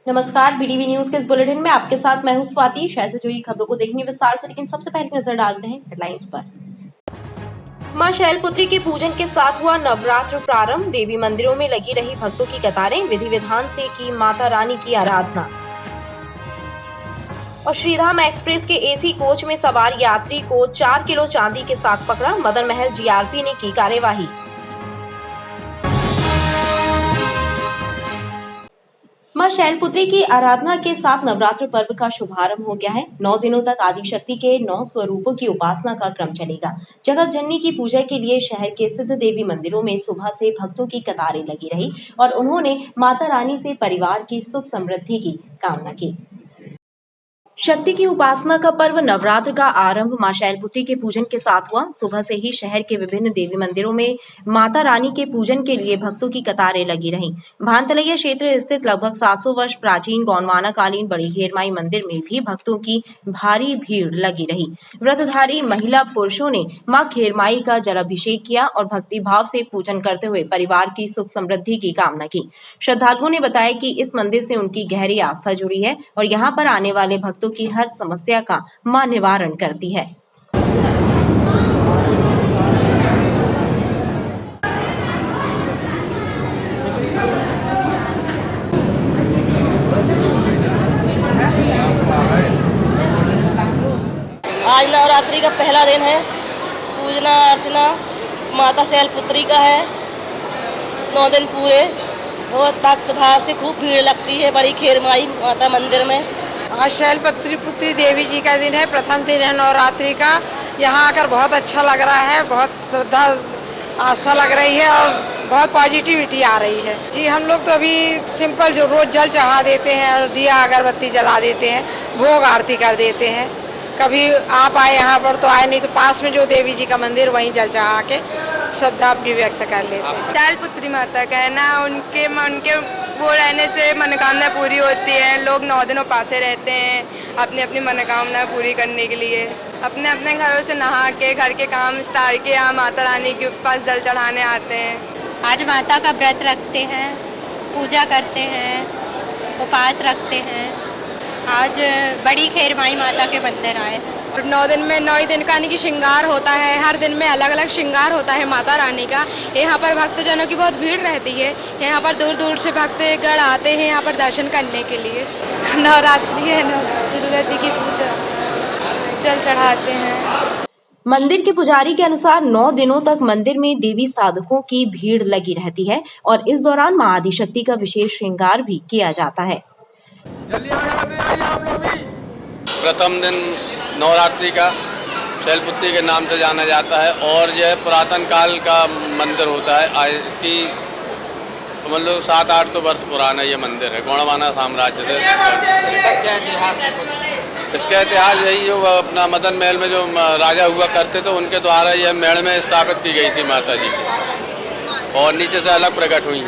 नमस्कार, BDV news के इस बुलेटिन में आपके साथ मैं हूं स्वाति। शहर से जुड़ी खबरों को देखेंगे विस्तार से, लेकिन सबसे पहले नजर डालते हैं हेडलाइंस पर। मां शैलपुत्री के पूजन के साथ हुआ नवरात्र प्रारंभ। देवी मंदिरों में लगी रही भक्तों की कतारें। विधि विधान से की माता रानी की आराधना। और श्रीधाम एक्सप्रेस के एसी कोच में सवार यात्री को 4 किलो चांदी के साथ पकड़ा। मदन महल जीआरपी ने की कार्यवाही। मां शैलपुत्री की आराधना के साथ नवरात्र पर्व का शुभारंभ हो गया है। 9 दिनों तक आदिशक्ति के 9 स्वरूपों की उपासना का क्रम चलेगा। जगत जननी की पूजा के लिए शहर के सिद्ध देवी मंदिरों में सुबह से भक्तों की कतारें लगी रही और उन्होंने माता रानी से परिवार की सुख समृद्धि की कामना की। शक्ति की उपासना का पर्व नवरात्र का आरंभ मां शैलपुत्री के पूजन के साथ हुआ। सुबह से ही शहर के विभिन्न देवी मंदिरों में माता रानी के पूजन के लिए भक्तों की कतारें लगी रहीं। भानतलैया क्षेत्र स्थित लगभग 700 वर्ष प्राचीन गौंडवाना कालीन बड़ी घेरमाई मंदिर में भी भक्तों की भारी भीड़ लगी रही। व्रतधारी महिला पुरुषों ने मां घेरमाई का जलाभिषेक किया और भक्ति भाव से पूजन करते हुए परिवार की सुख समृद्धि की कामना की। श्रद्धालुओं ने बताया कि इस मंदिर से उनकी गहरी आस्था जुड़ी है और यहाँ पर आने वाले भक्तों की हर समस्या का मां निवारण करती है। आज नवरात्रि का पहला दिन है। पूजना अर्चना माता शैलपुत्री का है। 9 दिन पूरे बहुत भक्त भाव से खूब भीड़ लगती है बड़ी घेरमाई माता मंदिर में। आज शैलपुत्री देवी जी का दिन है, प्रथम दिन है नवरात्रि का। यहाँ आकर बहुत अच्छा लग रहा है, बहुत श्रद्धा आस्था लग रही है और बहुत पॉजिटिविटी आ रही है। जी हम लोग तो अभी सिंपल जो रोज जल चढ़ा देते हैं और दिया अगरबत्ती जला देते हैं, भोग आरती कर देते हैं। कभी आप आए यहाँ पर तो आए, नहीं तो पास में जो देवी जी का मंदिर वहीं जल चढ़ा के श्रद्धा अपनी व्यक्त कर लेते हैं। शैलपुत्री माता का है ना, उनके वो रहने से मनोकामना पूरी होती है। लोग 9 दिन उपासे रहते हैं अपनी अपनी मनोकामना पूरी करने के लिए। अपने अपने घरों से नहा के घर के काम स्टार के यहाँ माता रानी के पास जल चढ़ाने आते हैं। आज माता का व्रत रखते हैं, पूजा करते हैं, उपास रखते हैं। आज बड़ी घेरमाई माता के मंदिर आए हैं। 9 दिन में 9 दिन का यानी कि श्रृंगार होता है। हर दिन में अलग अलग श्रृंगार होता है माता रानी का। यहाँ पर भक्तजनों की बहुत भीड़ रहती है। यहाँ पर दूर दूर से भक्तगण आते हैं यहाँ पर दर्शन करने के लिए। नवरात्रि है, दुर्गा जी की पूजा, जल चढ़ाते हैं। मंदिर के पुजारी के अनुसार 9 दिनों तक मंदिर में देवी साधकों की भीड़ लगी रहती है और इस दौरान मां आदिशक्ति का विशेष श्रृंगार भी किया जाता है। प्रथम दिन नवरात्रि का शैलपुत्री के नाम से जाना जाता है और यह पुरातन काल का मंदिर होता है। इसकी मतलब 700-800 वर्ष पुराना ये मंदिर है, गौंडवाना साम्राज्य से। इसका इतिहास यही जो अपना मदन महल में जो राजा हुआ करते थे उनके द्वारा यह मेढ़ में स्थापित की गई थी माता जी की और नीचे से अलग प्रकट हुई।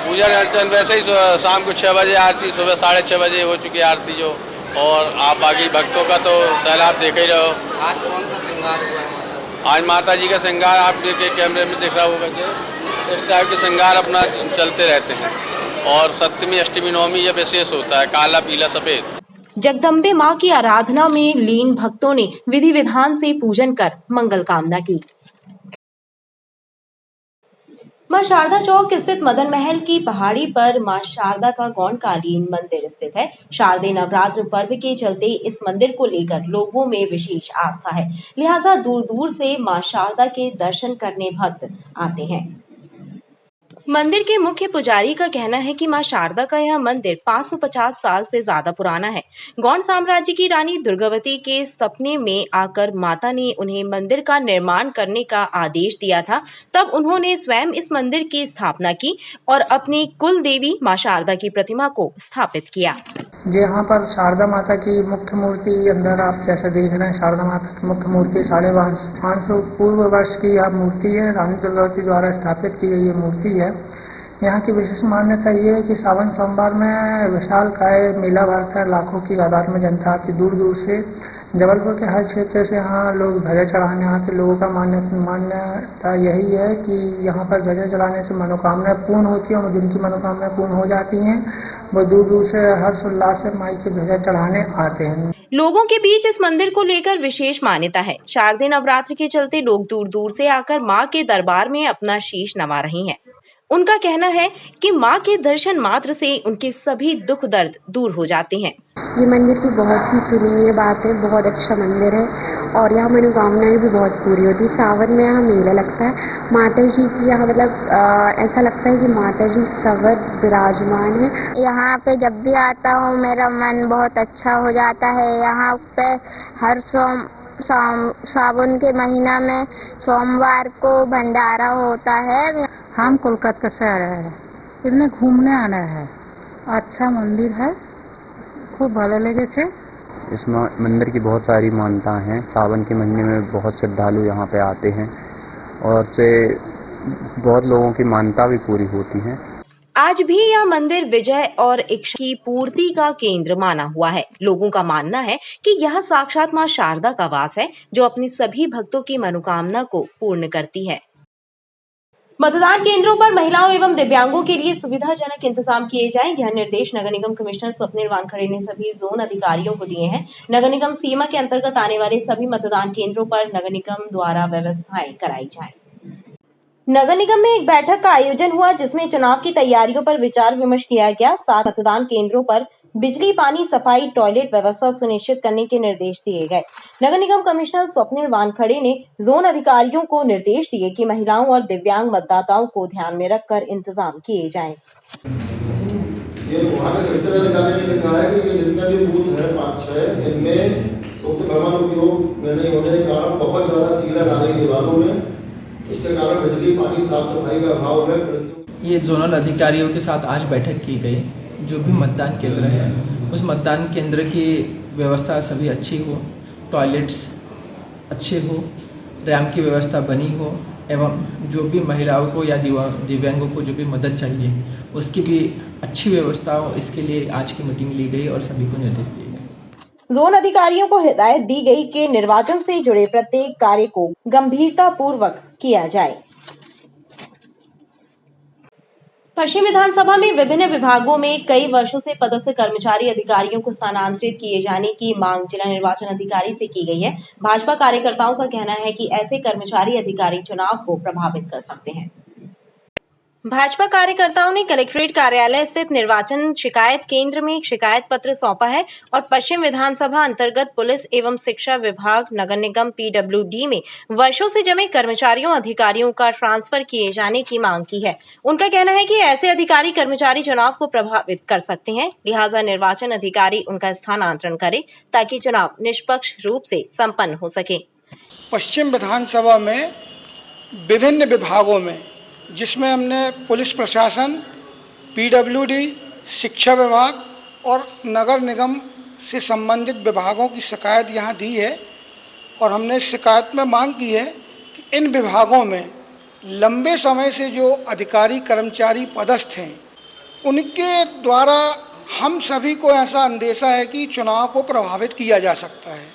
पूजा अर्चन वैसे ही शाम को 6 बजे आरती, सुबह 6:30 बजे हो चुकी आरती जो, और आप बाकी भक्तों का तो सैलाब देख ही रहो। आज कौन सा श्रृंगार हुआ है? आज माता जी का श्रृंगार आप के कैमरे में दिख रहा होगा कि इस टाइप के श्रृंगार अपना चलते रहते हैं और सप्तमी अष्टमी नवमी यह विशेष होता है, काला पीला सफेद। जगदम्बे मां की आराधना में लीन भक्तों ने विधि विधान से पूजन कर मंगल कामना की। मां शारदा चौक स्थित मदन महल की पहाड़ी पर मां शारदा का गौंडकालीन मंदिर स्थित है। शारदीय नवरात्र पर्व के चलते इस मंदिर को लेकर लोगों में विशेष आस्था है, लिहाजा दूर दूर से मां शारदा के दर्शन करने भक्त आते हैं। मंदिर के मुख्य पुजारी का कहना है कि मां शारदा का यह मंदिर 550 साल से ज्यादा पुराना है। गौंड साम्राज्य की रानी दुर्गावती के सपने में आकर माता ने उन्हें मंदिर का निर्माण करने का आदेश दिया था। तब उन्होंने स्वयं इस मंदिर की स्थापना की और अपनी कुल देवी मां शारदा की प्रतिमा को स्थापित किया। जी यहाँ पर शारदा माता की मुख्य मूर्ति अंदर आप जैसे देख रहे हैं, शारदा माता की मुख्य मूर्ति 550 पूर्व वर्ष की यह मूर्ति है। रानी दुर्गावती द्वारा स्थापित की गई ये मूर्ति है। यहाँ की विशेष मान्यता ये है कि सावन सोमवार में विशाल काय मेला भरता है। लाखों की तादाद में जनता आती, दूर दूर से जबलपुर के हर क्षेत्र से यहाँ लोग ध्वजा चढ़ाने आते। लोगों का मान्यता यही है कि यहाँ पर ध्वजा चढ़ाने से मनोकामनाएं पूर्ण होती हैं और जिनकी मनोकामनाएं पूर्ण हो जाती हैं वो दूर दूर से हर्षोल्लास से माई के ध्वजा चढ़ाने आते हैं। लोगों के बीच इस मंदिर को लेकर विशेष मान्यता है। शारदीय नवरात्र के चलते लोग दूर दूर से आकर मां के दरबार में अपना शीश नवा रहे हैं। उनका कहना है कि मां के दर्शन मात्र से उनके सभी दुख दर्द दूर हो जाते हैं। ये मंदिर की बहुत ही सुनीय बात है, बहुत अच्छा मंदिर है और यहाँ मनोकामनाएं भी बहुत पूरी होती है। सावन में यहाँ मेला लगता है, माता जी की यहाँ ऐसा लगता है कि माता जी सवर विराजमान है। यहाँ पे जब भी आता हूँ मेरा मन बहुत अच्छा हो जाता है। यहाँ पे हर सावन के महीना में सोमवार को भंडारा होता है। हम कोलकाता से आ रहे हैं, इसमें घूमने आना है। अच्छा मंदिर है, खूब भालो लगे थे। इस मंदिर की बहुत सारी मान्यता हैं। सावन के महीने में बहुत श्रद्धालु यहाँ पे आते हैं और से बहुत लोगों की मान्यता भी पूरी होती हैं। आज भी यह मंदिर विजय और इच्छा की पूर्ति का केंद्र माना हुआ है। लोगों का मानना है कि यह साक्षात मां शारदा का वास है, जो अपने सभी भक्तों की मनोकामना को पूर्ण करती है। मतदान केंद्रों पर महिलाओं एवं दिव्यांगों के लिए सुविधाजनक इंतजाम किए जाएं, यह निर्देश नगर निगम कमिश्नर स्वप्निल वानखड़े ने सभी जोन अधिकारियों को दिए हैं। नगर निगम सीमा के अंतर्गत आने वाले सभी मतदान केंद्रों पर नगर निगम द्वारा व्यवस्थाएं कराई जाएं। नगर निगम में एक बैठक का आयोजन हुआ, जिसमें चुनाव की तैयारियों पर विचार विमर्श किया गया। साथ मतदान केंद्रों पर बिजली, पानी, सफाई, टॉयलेट व्यवस्था सुनिश्चित करने के निर्देश दिए गए। नगर निगम कमिश्नर स्वप्निल वानखड़े ने जोन अधिकारियों को निर्देश दिए कि महिलाओं और दिव्यांग मतदाताओं को ध्यान में रखकर इंतजाम किए जाएं। ये वहाँ के सेक्टर अधिकारी ने कहा है कि ये जितने भी बूथ है 5-6 इनमें उक्त भवन उपयोग में नहीं होने के कारण बहुत ज्यादा सीलन आ रही दीवारों में, इसके कारण बिजली, पानी, साफ सफाई का अभाव है। ये जोनल अधिकारियों के साथ आज बैठक की गई। जो भी मतदान केंद्र है उस मतदान केंद्र की व्यवस्था सभी अच्छी हो, टॉयलेट्स अच्छे हो, रैंप की व्यवस्था बनी हो एवं जो भी महिलाओं को या दिव्यांगों को जो भी मदद चाहिए उसकी भी अच्छी व्यवस्था हो, इसके लिए आज की मीटिंग ली गई और सभी को निर्देश दिए गए। जोन अधिकारियों को हिदायत दी गई कि निर्वाचन से जुड़े प्रत्येक कार्य को गंभीरता पूर्वक किया जाए। पश्चिम विधानसभा में विभिन्न विभागों में कई वर्षों से पदस्थ कर्मचारी अधिकारियों को स्थानांतरित किए जाने की मांग जिला निर्वाचन अधिकारी से की गई है। भाजपा कार्यकर्ताओं का कहना है कि ऐसे कर्मचारी अधिकारी चुनाव को प्रभावित कर सकते हैं। भाजपा कार्यकर्ताओं ने कलेक्ट्रेट कार्यालय स्थित निर्वाचन शिकायत केंद्र में एक शिकायत पत्र सौंपा है और पश्चिम विधानसभा अंतर्गत पुलिस एवं शिक्षा विभाग, नगर निगम PWD में वर्षों से जमे कर्मचारियों अधिकारियों का ट्रांसफर किए जाने की मांग की है। उनका कहना है कि ऐसे अधिकारी कर्मचारी चुनाव को प्रभावित कर सकते हैं, लिहाजा निर्वाचन अधिकारी उनका स्थानांतरण करे ताकि चुनाव निष्पक्ष रूप से संपन्न हो सके। पश्चिम विधानसभा में विभिन्न विभागों में, जिसमें हमने पुलिस प्रशासन, PWD, शिक्षा विभाग और नगर निगम से संबंधित विभागों की शिकायत यहाँ दी है और हमने शिकायत में मांग की है कि इन विभागों में लंबे समय से जो अधिकारी कर्मचारी पदस्थ हैं उनके द्वारा हम सभी को ऐसा अंदेशा है कि चुनाव को प्रभावित किया जा सकता है।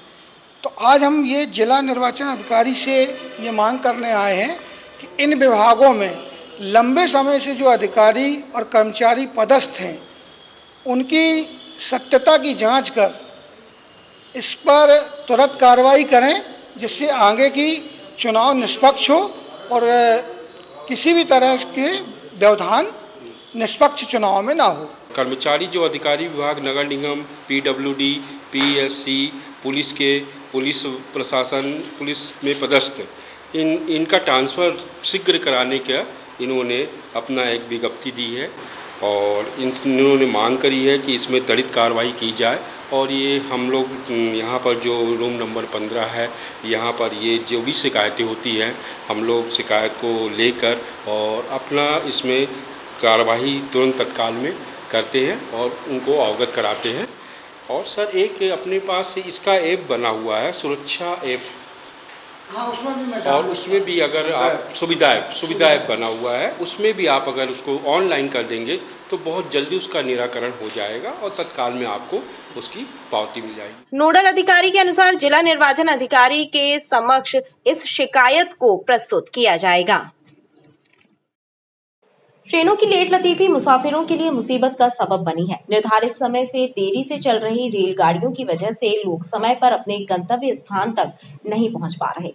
तो आज हम ये जिला निर्वाचन अधिकारी से ये मांग करने आए हैं कि इन विभागों में लंबे समय से जो अधिकारी और कर्मचारी पदस्थ हैं उनकी सत्यता की जांच कर इस पर तुरंत कार्रवाई करें, जिससे आगे की चुनाव निष्पक्ष हो और किसी भी तरह के व्यवधान निष्पक्ष चुनाव में ना हो। कर्मचारी जो अधिकारी विभाग, नगर निगम, PWD, PSC, पुलिस प्रशासन, पुलिस में पदस्थ इनका ट्रांसफ़र शीघ्र कराने का इन्होंने अपना एक विज्ञप्ति दी है और इन्होंने मांग करी है कि इसमें त्वरित कार्रवाई की जाए। और ये हम लोग यहाँ पर जो रूम नंबर 15 है, यहाँ पर ये जो भी शिकायतें होती हैं हम लोग शिकायत को लेकर और अपना इसमें कार्रवाई तुरंत तत्काल में करते हैं और उनको अवगत कराते हैं। और सर एक अपने पास इसका ऐप बना हुआ है, सुरक्षा ऐप, हाँ, उसमें भी मैं और उसमें भी अगर आप सुविधा ऐप बना हुआ है, उसमें भी आप अगर उसको ऑनलाइन कर देंगे तो बहुत जल्दी उसका निराकरण हो जाएगा और तत्काल में आपको उसकी पावती मिल जाएगी। नोडल अधिकारी के अनुसार जिला निर्वाचन अधिकारी के समक्ष इस शिकायत को प्रस्तुत किया जाएगा। ट्रेनों की लेट लतीफी मुसाफिरों के लिए मुसीबत का सबब बनी है। निर्धारित समय से देरी से चल रही रेलगाड़ियों की वजह से लोग समय पर अपने गंतव्य स्थान तक नहीं पहुंच पा रहे।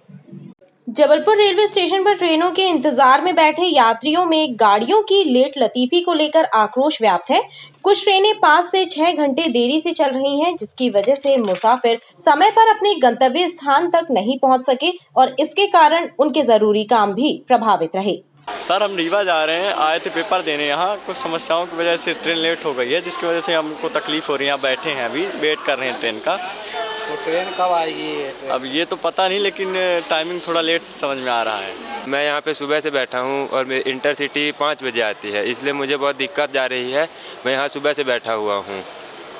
जबलपुर रेलवे स्टेशन पर ट्रेनों के इंतजार में बैठे यात्रियों में गाड़ियों की लेट लतीफी को लेकर आक्रोश व्याप्त है। कुछ ट्रेनें 5 से 6 घंटे देरी से चल रही हैं, जिसकी वजह से मुसाफिर समय पर अपने गंतव्य स्थान तक नहीं पहुंच सके और इसके कारण उनके जरूरी काम भी प्रभावित रहे। सर, हम रीवा जा रहे हैं, आए थे पेपर देने। यहाँ कुछ समस्याओं की वजह से ट्रेन लेट हो गई है, जिसकी वजह से हमको तकलीफ हो रही है। यहाँ बैठे हैं, अभी वेट कर रहे हैं ट्रेन का। तो ट्रेन कब आएगी? अब ये तो पता नहीं, लेकिन टाइमिंग थोड़ा लेट समझ में आ रहा है। मैं यहाँ पे सुबह से बैठा हूँ और मेरी इंटरसिटी 5 बजे आती है, इसलिए मुझे बहुत दिक्कत जा रही है। मैं यहाँ सुबह से बैठा हुआ हूँ।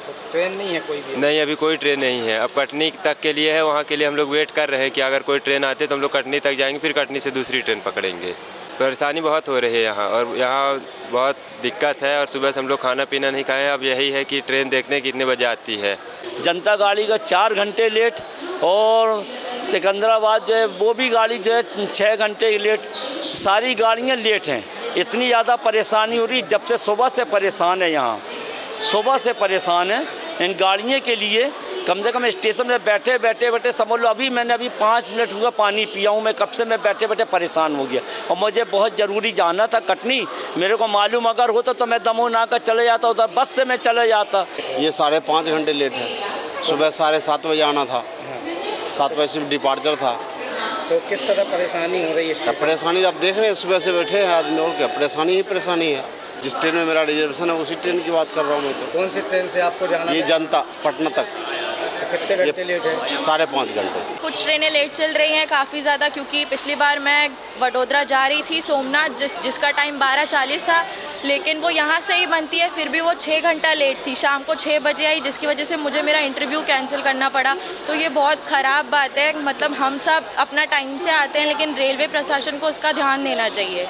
तो ट्रेन नहीं है कोई भी? नहीं, अभी कोई ट्रेन नहीं है। अब कटनी तक के लिए है, वहाँ के लिए हम लोग वेट कर रहे हैं कि अगर कोई ट्रेन आती है तो हम लोग कटनी तक जाएंगे, फिर कटनी से दूसरी ट्रेन पकड़ेंगे। परेशानी बहुत हो रही है यहाँ, और यहाँ बहुत दिक्कत है। और सुबह से हम लोग खाना पीना नहीं खाए। अब यही है कि ट्रेन देखने कितने बजे आती है। जनता गाड़ी का 4 घंटे लेट, और सिकंदराबाद जो है वो भी गाड़ी जो है 6 घंटे लेट। सारी गाड़ियाँ लेट हैं। इतनी ज़्यादा परेशानी हो रही, जब से सुबह से परेशान है। यहाँ सुबह से परेशान है इन गाड़ियों के लिए। कम से कम स्टेशन में बैठे समझ लो, अभी 5 मिनट हुआ पानी पिया हूँ मैं। कब से मैं बैठे परेशान हो गया, और मुझे बहुत ज़रूरी जाना था कटनी। मेरे को मालूम अगर होता तो मैं दमोह नाका चले जाता, उधर बस से मैं चले जाता। ये 5.5 घंटे लेट है। सुबह 7:30 बजे आना था, 7 बजे से डिपार्चर था। तो किस तरह परेशानी हो रही है? परेशानी आप देख रहे हैं, सुबह से बैठे हैं आदमी, और क्या परेशानी ही परेशानी है। जिस ट्रेन में मेरा रिजर्वेशन है उसी ट्रेन की बात कर रहा हूँ मैं तो। कौन सी ट्रेन से आपको जाना? ये जनता पटना तक। कितने घंटे लेट है? 5.5 घंटे। कुछ ट्रेनें लेट चल रही हैं काफ़ी ज़्यादा, क्योंकि पिछली बार मैं वडोदरा जा रही थी सोमनाथ, जिसका टाइम 12:40 था, लेकिन वो यहाँ से ही बनती है, फिर भी वो 6 घंटा लेट थी। शाम को 6 बजे आई, जिसकी वजह से मुझे मेरा इंटरव्यू कैंसिल करना पड़ा। तो ये बहुत ख़राब बात है। मतलब हम सब अपना टाइम से आते हैं, लेकिन रेलवे प्रशासन को इसका ध्यान देना चाहिए।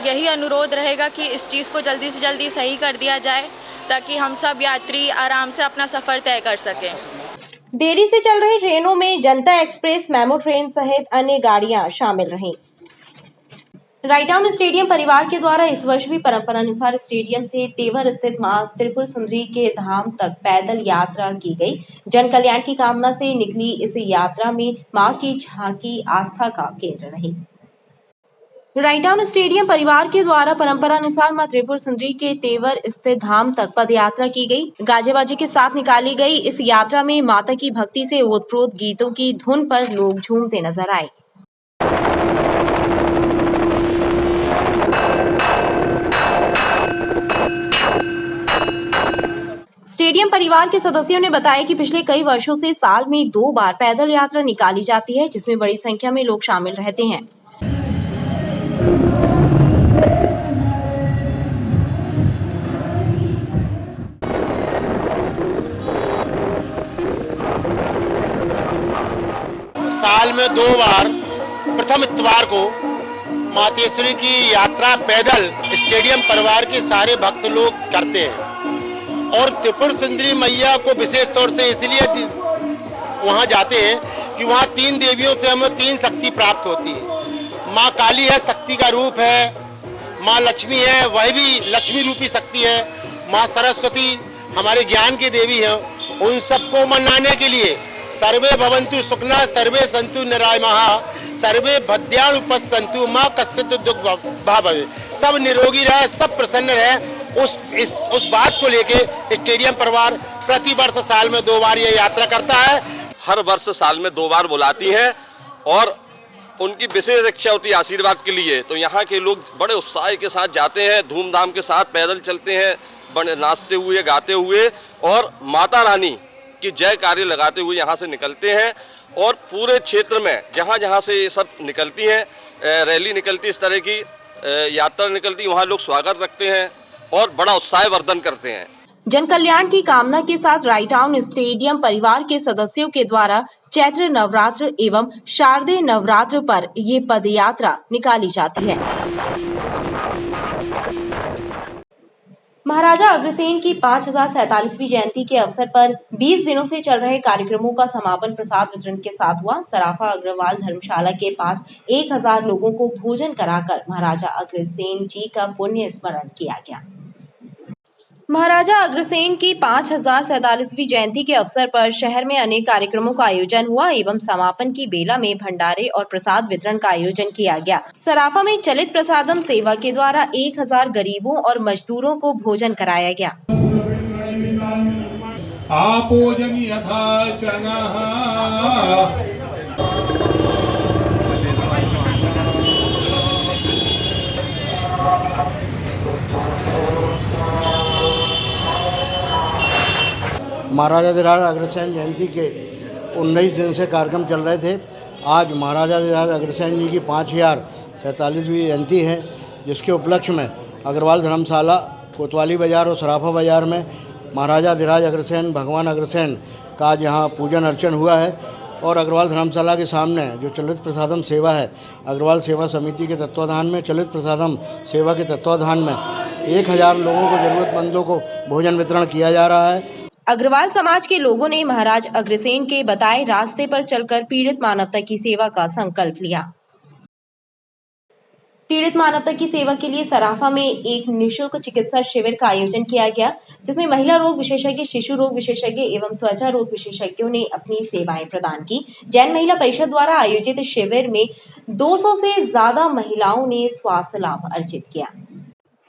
यही अनुरोध रहेगा कि इस चीज़ को जल्दी से जल्दी सही कर दिया जाए, ताकि हम सब यात्री आराम से अपना सफ़र तय कर सकें। देरी से चल रही ट्रेनों में जनता एक्सप्रेस, मेमो ट्रेन सहित अन्य गाड़ियां शामिल रहीं। रायटाउन स्टेडियम परिवार के द्वारा इस वर्ष भी परंपरानुसार स्टेडियम से तेवर स्थित मां त्रिपुर सुंदरी के धाम तक पैदल यात्रा की गई। जन कल्याण की कामना से निकली इस यात्रा में मां की झांकी आस्था का केंद्र रही। रायटाउन स्टेडियम परिवार के द्वारा परंपरानुसार मां त्रिपुर सुंदरी के तेवर स्थित धाम तक पद यात्रा की गई। गाजे बाजे के साथ निकाली गई इस यात्रा में माता की भक्ति से ओतप्रोत गीतों की धुन पर लोग झूमते नजर आए। स्टेडियम परिवार के सदस्यों ने बताया कि पिछले कई वर्षों से साल में 2 बार पैदल यात्रा निकाली जाती है, जिसमें बड़ी संख्या में लोग शामिल रहते हैं। साल में 2 बार प्रथम इतवार को मातेश्वरी की यात्रा पैदल स्टेडियम परिवार के सारे भक्त लोग करते हैं, और त्रिपुर सुंदरी मैया को विशेष तौर से इसलिए वहाँ जाते हैं कि वहाँ 3 देवियों से हमें 3 शक्ति प्राप्त होती है। माँ काली है, शक्ति का रूप है। माँ लक्ष्मी है, वह भी लक्ष्मी रूपी शक्ति है। माँ सरस्वती हमारे ज्ञान की देवी है। उन सबको मनाने के लिए सर्वे भवन्तु सुखना सर्वे सन्तु निरामया सर्वे भद्राणि पश्यन्तु माँ कस्यचित् दुःख भावे। सब निरोगी रहे, सब प्रसन्न रहे, उस बात को लेके स्टेडियम परिवार प्रति वर्ष साल में 2 बार ये यात्रा करता है। हर वर्ष साल में 2 बार बुलाती है, और उनकी विशेष इच्छा होती है आशीर्वाद के लिए। तो यहाँ के लोग बड़े उत्साह के साथ जाते हैं, धूमधाम के साथ पैदल चलते हैं, बड़े नाचते हुए गाते हुए, और माता रानी की जय कार्य लगाते हुए यहाँ से निकलते हैं। और पूरे क्षेत्र में जहाँ जहाँ से ये सब निकलती हैं, रैली निकलती, इस तरह की यात्रा निकलती, वहाँ लोग स्वागत रखते हैं और बड़ा उत्साहवर्धन करते हैं। जन कल्याण की कामना के साथ रायटाउन स्टेडियम परिवार के सदस्यों के द्वारा चैत्र नवरात्र एवं शारदीय नवरात्र पर ये पद यात्रा निकाली जाती है। महाराजा अग्रसेन की 5047वीं जयंती के अवसर पर 20 दिनों से चल रहे कार्यक्रमों का समापन प्रसाद वितरण के साथ हुआ। सराफा अग्रवाल धर्मशाला के पास 1000 लोगों को भोजन कराकर महाराजा अग्रसेन जी का पुण्य स्मरण किया गया। महाराजा अग्रसेन की 5047वीं जयंती के अवसर पर शहर में अनेक कार्यक्रमों का आयोजन हुआ एवं समापन की बेला में भंडारे और प्रसाद वितरण का आयोजन किया गया। सराफा में चलित प्रसादम सेवा के द्वारा 1000 गरीबों और मजदूरों को भोजन कराया गया। महाराजाधिराज अग्रसेन जयंती के 19 दिन से कार्यक्रम चल रहे थे। आज महाराजाधिराज अग्रसेन जी की 5047वीं जयंती है, जिसके उपलक्ष्य में अग्रवाल धर्मशाला, कोतवाली बाज़ार और सराफा बाज़ार में महाराजाधिराज अग्रसेन भगवान अग्रसेन का आज यहाँ पूजन अर्चन हुआ है। और अग्रवाल धर्मशाला के सामने जो चलित प्रसादम सेवा है, अग्रवाल सेवा समिति के तत्वाधान में चलित प्रसादम सेवा के तत्वाधान में 1000 लोगों को, ज़रूरतमंदों को भोजन वितरण किया जा रहा है। अग्रवाल समाज के लोगों ने महाराज अग्रसेन के बताए रास्ते पर चलकर पीड़ित मानवता की सेवा का संकल्प लिया। पीड़ित मानवता की सेवा के लिए सराफा में एक निःशुल्क चिकित्सा शिविर का आयोजन किया गया, जिसमें महिला रोग विशेषज्ञ, शिशु रोग विशेषज्ञ एवं त्वचा रोग विशेषज्ञों ने अपनी सेवाएं प्रदान की। जैन महिला परिषद द्वारा आयोजित शिविर में 200 से ज्यादा महिलाओं ने स्वास्थ्य लाभ अर्जित किया।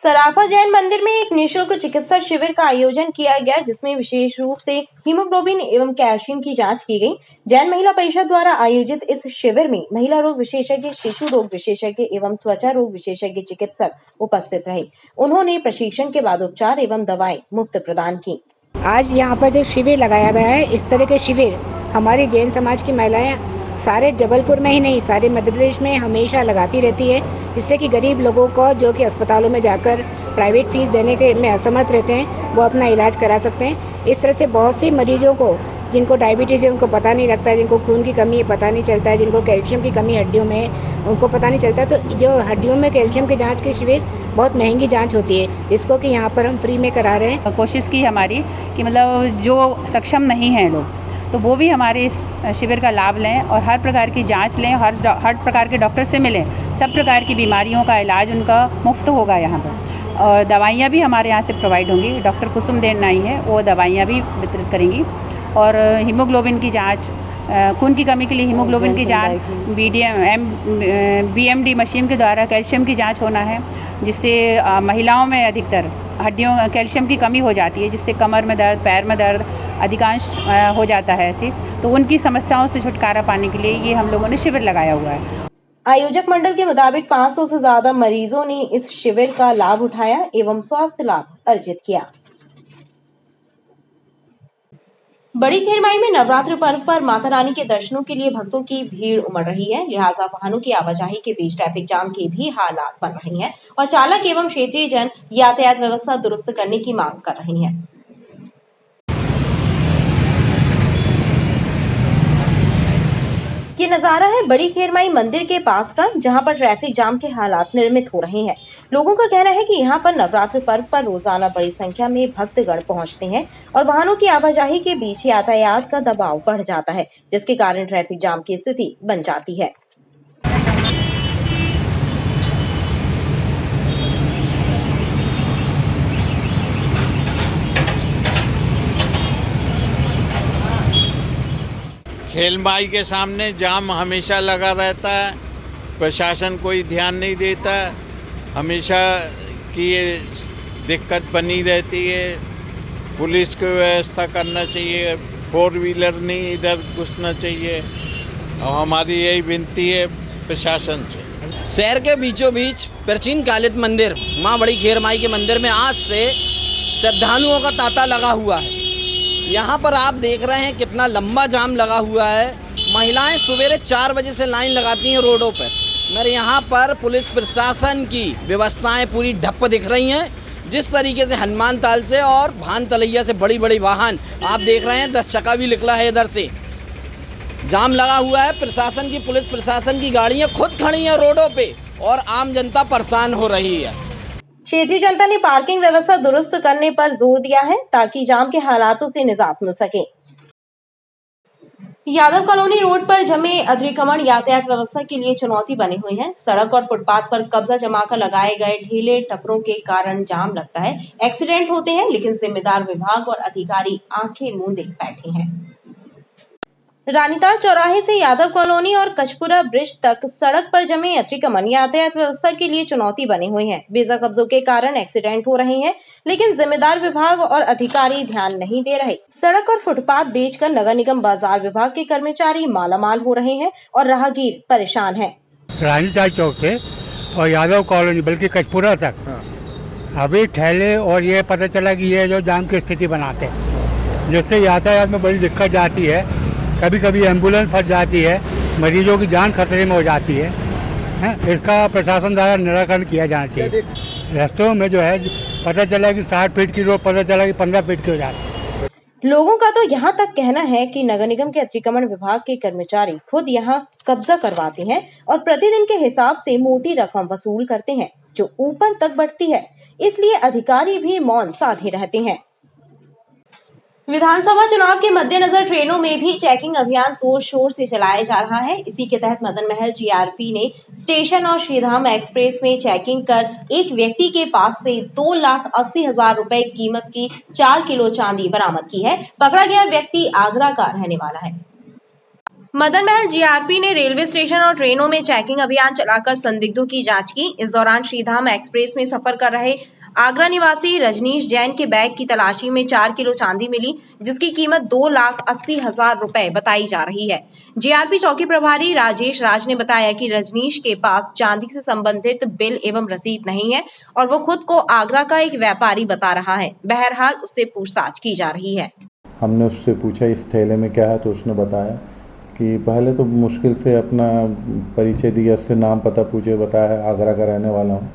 सराफा जैन मंदिर में एक निःशुल्क चिकित्सा शिविर का आयोजन किया गया, जिसमें विशेष रूप से हीमोग्लोबिन एवं कैल्शियम की जांच की गई। जैन महिला परिषद द्वारा आयोजित इस शिविर में महिला रोग विशेषज्ञ, शिशु रोग विशेषज्ञ एवं त्वचा रोग विशेषज्ञ चिकित्सक उपस्थित रहे। उन्होंने प्रशिक्षण के बाद उपचार एवं दवाएं मुफ्त प्रदान की। आज यहाँ पर जो शिविर लगाया गया है, इस तरह के शिविर हमारी जैन समाज की महिलाएं सारे जबलपुर में ही नहीं, सारे मध्य प्रदेश में हमेशा लगाती रहती है, जिससे कि गरीब लोगों को जो कि अस्पतालों में जाकर प्राइवेट फीस देने के में असमर्थ रहते हैं, वो अपना इलाज करा सकते हैं। इस तरह से बहुत सी मरीजों को, जिनको डायबिटीज़ है उनको पता नहीं लगता है, जिनको खून की कमी है पता नहीं चलता है, जिनको कैल्शियम की कमी हड्डियों में है उनको पता नहीं चलता। तो जो हड्डियों में कैल्शियम की जाँच के शिविर बहुत महंगी जाँच होती है, जिसको कि यहाँ पर हम फ्री में करा रहे हैं। कोशिश की हमारी कि मतलब जो सक्षम नहीं हैं लोग, तो वो भी हमारे इस शिविर का लाभ लें और हर प्रकार की जांच लें, हर प्रकार के डॉक्टर से मिलें। सब प्रकार की बीमारियों का इलाज उनका मुफ्त होगा यहाँ पर, और दवाइयाँ भी हमारे यहाँ से प्रोवाइड होंगी। डॉक्टर कुसुम देन आई है, वो दवाइयाँ भी वितरित करेंगी। और हीमोग्लोबिन की जांच, खून की कमी के लिए हीमोग्लोबिन की जांच, BMD मशीन के द्वारा कैल्शियम की जाँच होना है, जिससे महिलाओं में अधिकतर हड्डियों कैल्शियम की कमी हो जाती है, जिससे कमर में दर्द, पैर में दर्द अधिकांश हो जाता है ऐसे। तो उनकी समस्याओं से छुटकारा पाने के लिए ये हम लोगों ने शिविर लगाया हुआ है। आयोजक मंडल के मुताबिक 500 से ज्यादा मरीजों ने इस शिविर का लाभ उठाया एवं स्वास्थ्य लाभ अर्जित किया। बड़ी खेरमाई में नवरात्र पर्व पर माता रानी के दर्शनों के लिए भक्तों की भीड़ उमड़ रही है, लिहाजा वाहनों की आवाजाही के बीच ट्रैफिक जाम के भी हालात बन रहे हैं और चालक एवं क्षेत्रीय जन यातायात व्यवस्था दुरुस्त करने की मांग कर रहे हैं। ये नजारा है बड़ी खेरमाई मंदिर के पास का, जहां पर ट्रैफिक जाम के हालात निर्मित हो रहे हैं। लोगों का कहना है कि यहां पर नवरात्र पर्व पर रोजाना बड़ी संख्या में भक्तगण पहुंचते हैं और वाहनों की आवाजाही के बीच यातायात का दबाव बढ़ जाता है, जिसके कारण ट्रैफिक जाम की स्थिति बन जाती है। खेलमाई के सामने जाम हमेशा लगा रहता है, प्रशासन कोई ध्यान नहीं देता, हमेशा की ये दिक्कत बनी रहती है। पुलिस को व्यवस्था करना चाहिए, 4 व्हीलर नहीं इधर घुसना चाहिए, और हमारी यही विनती है प्रशासन से। शहर के बीचों बीच प्राचीन कालित मंदिर माँ बड़ी खेरमाई के मंदिर में आज से श्रद्धालुओं का तांता लगा हुआ है। यहाँ पर आप देख रहे हैं कितना लंबा जाम लगा हुआ है। महिलाएं सवेरे 4 बजे से लाइन लगाती हैं रोडों पर। मेरे यहाँ पर पुलिस प्रशासन की व्यवस्थाएं पूरी ठप्प दिख रही हैं। जिस तरीके से हनुमान ताल से और भान तलैया से बड़ी बड़ी वाहन आप देख रहे हैं, 10 चक्का भी निकला है इधर से, जाम लगा हुआ है। प्रशासन की, पुलिस प्रशासन की गाड़ियाँ खुद खड़ी हैं रोडों पर और आम जनता परेशान हो रही है। क्षेत्रीय जनता ने पार्किंग व्यवस्था दुरुस्त करने पर जोर दिया है ताकि जाम के हालातों से निजात मिल सके। यादव कॉलोनी रोड पर जमे अतिक्रमण यातायात व्यवस्था के लिए चुनौती बने हुए हैं। सड़क और फुटपाथ पर कब्जा जमाकर लगाए गए ठेले टपरों के कारण जाम लगता है, एक्सीडेंट होते हैं, लेकिन जिम्मेदार विभाग और अधिकारी आंखें मूंदे बैठे हैं। रानीताल चौराहे से यादव कॉलोनी और कचपुरा ब्रिज तक सड़क पर जमे अतिक्रमण यातायात व्यवस्था के लिए चुनौती बने हुए हैं। बेजा कब्जों के कारण एक्सीडेंट हो रहे हैं, लेकिन जिम्मेदार विभाग और अधिकारी ध्यान नहीं दे रहे। सड़क और फुटपाथ बेचकर नगर निगम बाजार विभाग के कर्मचारी मालामाल हो रहे हैं और राहगीर परेशान हैं। रानीताल चौक से और यादव कॉलोनी बल्कि कचपुरा तक अभी ठेले और ये पता चला कि ये जो जाम की स्थिति बनाते हैं, जिससे यातायात में बड़ी दिक्कत जाती है। कभी कभी एम्बुलेंस फंस जाती है, मरीजों की जान खतरे में हो जाती है। इसका प्रशासन द्वारा निराकरण किया जाना चाहिए। रास्तों में जो है पता चला कि 60 फीट की रोड पता चला कि 15 फीट की हो जाती है। लोगों का तो यहाँ तक कहना है कि नगर निगम के अतिक्रमण विभाग के कर्मचारी खुद यहाँ कब्जा करवाते हैं और प्रतिदिन के हिसाब से मोटी रकम वसूल करते हैं, जो ऊपर तक बढ़ती है। इसलिए अधिकारी भी मौन साधे रहते हैं। विधानसभा चुनाव के मद्देनजर ट्रेनों में भी चेकिंग अभियान जोर शोर से चलाया जा रहा है। इसी के तहत मदन महल जीआरपी ने स्टेशन और श्रीधाम एक्सप्रेस में चेकिंग कर एक व्यक्ति के पास से 2,80,000 रुपए कीमत की 4 किलो चांदी बरामद की है। पकड़ा गया व्यक्ति आगरा का रहने वाला है। मदन महल जीआरपी ने रेलवे स्टेशन और ट्रेनों में चेकिंग अभियान चलाकर संदिग्धों की जांच की। इस दौरान श्रीधाम एक्सप्रेस में सफर कर रहे आगरा निवासी रजनीश जैन के बैग की तलाशी में 4 किलो चांदी मिली, जिसकी कीमत 2,80,000 रुपए बताई जा रही है। जीआरपी चौकी प्रभारी राजेश राज ने बताया कि रजनीश के पास चांदी से संबंधित बिल एवं रसीद नहीं है और वो खुद को आगरा का एक व्यापारी बता रहा है। बहरहाल उससे पूछताछ की जा रही है। हमने उससे पूछा इस थैले में क्या है, तो उसने बताया कि पहले तो मुश्किल से अपना परिचय दिया, उससे नाम पता पूछे, बताया आगरा का रहने वाला हूँ।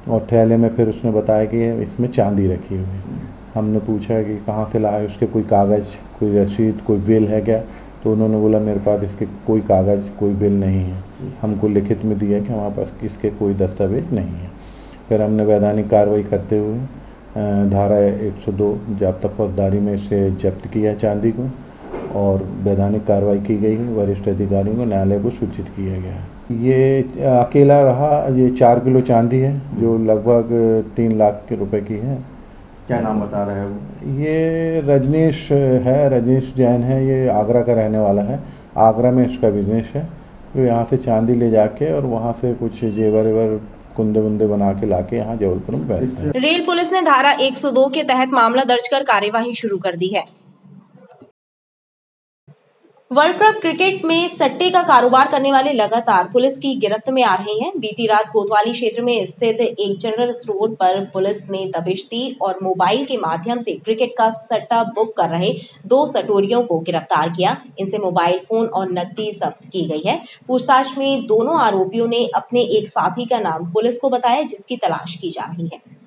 और थैले में फिर उसने बताया कि इसमें चांदी रखी हुई है। हमने पूछा कि कहाँ से लाए, उसके कोई कागज़, कोई रसीद, कोई बिल है क्या? तो उन्होंने बोला मेरे पास इसके कोई कागज़, कोई बिल नहीं है। हमको लिखित में दिया कि हमारे पास इसके कोई दस्तावेज नहीं है। फिर हमने वैधानिक कार्रवाई करते हुए धारा 102 ज़ब्ता फौजदारी में इसे जब्त किया चांदी को और वैधानिक कार्रवाई की गई है। वरिष्ठ अधिकारियों को न्यायालय को सूचित किया गया है। ये अकेला रहा, ये 4 किलो चांदी है जो लगभग 3 लाख के रुपए की है। क्या नाम बता रहे हैं वो? ये रजनीश है, रजनीश जैन है, ये आगरा का रहने वाला है। आगरा में इसका बिजनेस है, जो यहाँ से चांदी ले जाके और वहाँ से कुछ जेवर वेवर कुंदे वुंदे बना के लाके यहाँ जबलपुर में बेचते हैं। रेल पुलिस ने धारा 102 के तहत मामला दर्ज कर कार्यवाही शुरू कर दी है। वर्ल्ड कप क्रिकेट में सट्टे का कारोबार करने वाले लगातार पुलिस की गिरफ्त में आ रहे हैं। बीती रात कोतवाली क्षेत्र में स्थित एक जनरल स्टोर पर पुलिस ने दबिश दी और मोबाइल के माध्यम से क्रिकेट का सट्टा बुक कर रहे 2 सटोरियों को गिरफ्तार किया। इनसे मोबाइल फोन और नकदी जब्त की गई है। पूछताछ में दोनों आरोपियों ने अपने एक साथी का नाम पुलिस को बताया, जिसकी तलाश की जा रही है।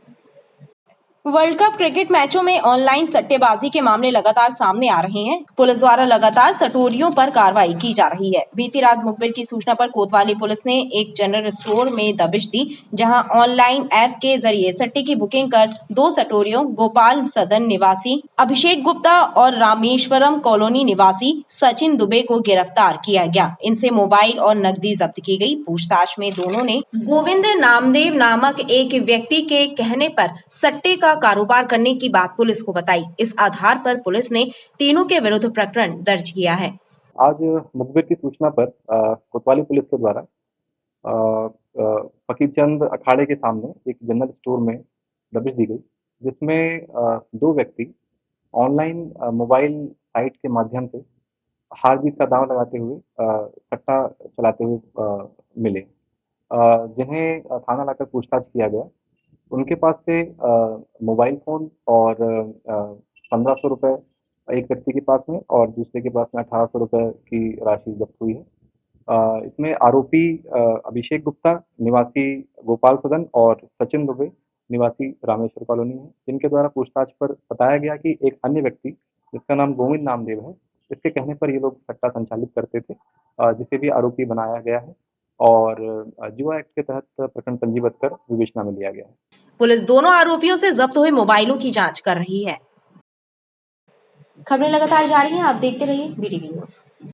वर्ल्ड कप क्रिकेट मैचों में ऑनलाइन सट्टेबाजी के मामले लगातार सामने आ रहे हैं। पुलिस द्वारा लगातार सटोरियों पर कार्रवाई की जा रही है। बीती रात मुखबिर की सूचना पर कोतवाली पुलिस ने एक जनरल स्टोर में दबिश दी, जहां ऑनलाइन ऐप के जरिए सट्टे की बुकिंग कर 2 सटोरियों गोपाल सदन निवासी अभिषेक गुप्ता और रामेश्वरम कॉलोनी निवासी सचिन दुबे को गिरफ्तार किया गया। इनसे मोबाइल और नकदी जब्त की गई। पूछताछ में दोनों ने गोविंद नामदेव नामक एक व्यक्ति के कहने पर सट्टे का कारोबार करने की बात पुलिस को बताई। इस आधार पर पुलिस ने तीनों के विरुद्ध प्रकरण दर्ज किया है। आज मुखबिर की सूचना पर कोतवाली पुलिस के द्वारा फकीरचंद अखाड़े के सामने एक जनरल स्टोर में दबिश दी गई, जिसमें 2 व्यक्ति ऑनलाइन मोबाइल साइट के माध्यम से हार जीत का दांव लगाते हुए सट्टा चलाते हुए मिले, जिन्हें थाना लाकर पूछताछ किया गया। उनके पास से मोबाइल फ़ोन और 1500 रुपये एक व्यक्ति के पास में और दूसरे के पास में 1800 रुपये की राशि जब्त हुई है। इसमें आरोपी अभिषेक गुप्ता निवासी गोपाल सदन और सचिन दुबे निवासी रामेश्वर कॉलोनी है, जिनके द्वारा पूछताछ पर बताया गया कि एक अन्य व्यक्ति जिसका नाम गोविंद नामदेव है, इसके कहने पर ये लोग सट्टा संचालित करते थे, जिसे भी आरोपी बनाया गया है और जुआ एक्ट के तहत प्रकरण पंजीबद्ध कर विवेचना में लिया गया है। पुलिस दोनों आरोपियों से जब्त हुए मोबाइलों की जांच कर रही है। खबरें लगातार जारी हैं, आप देखते रहिए BTV न्यूज़।